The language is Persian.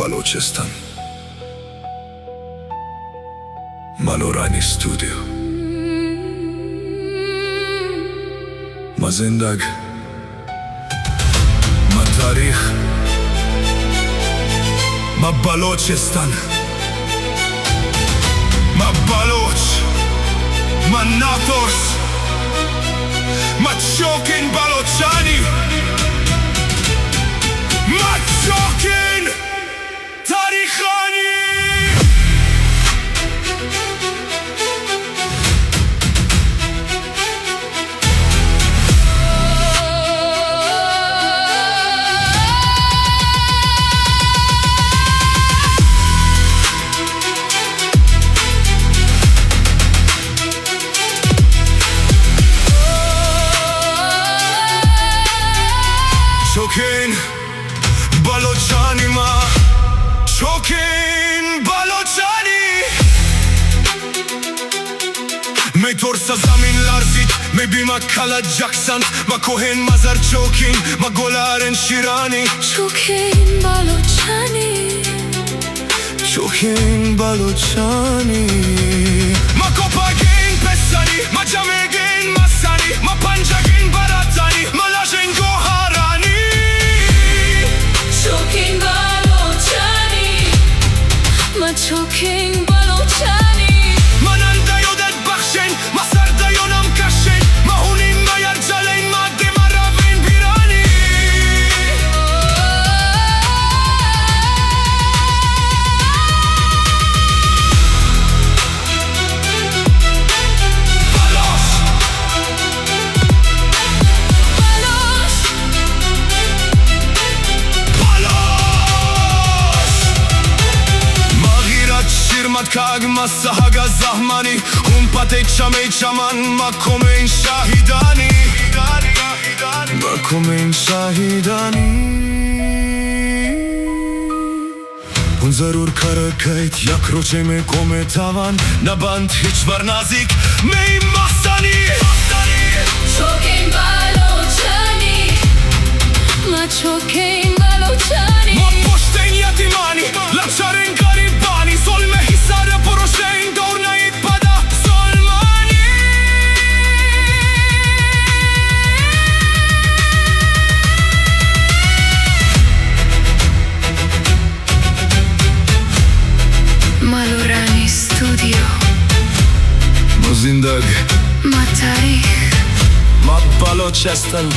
بلوچستان. مالورانی استودیو. ما زندگ، ما تاریخ، ما بلوچستان، ما بلوچ، ما ناتورس، ما چوکین بلوچانی، ما چوکین تاریخانی. چوکین بلوچانی، ما چوکین بلوچانی. میترسه زمین لرزید، میبینم کلا جکسن، ما کوهن مزار چوکین، ما گلارن شیرانی. چوکین بلوچانی، چوکین بلوچانی. ما کوپاگین پسانی، ما جمعگین مسانی، ما پنجگین براتانی، ما لاجین گوهرانی. چوکین بلوچانی، ما چوکین بلوچانی. ما نندیودت بخشین، ما سردیونم کشین، ما هونین ما یرجلین، ما دیما روین بیرانی. بلوچ، شیرمت کاغ مسحق زحمانی، اون پته چمی چمن مکم این شاهدانی، مکم این شاهدانی. اون ضرور کار کیت یک روچه میکم توان، نبند هیچ بر نزدیک می محسنی. چوکین بلوچانی، ما چوکین بلوچانی. ما پشتین یتیمانی، لبشارین گریبانی، ظلم حسار پروشین دور نید پدا ظلمانی. مالورانی استودیو. ما زندگ، ما تاریخ، ما بلوچستان.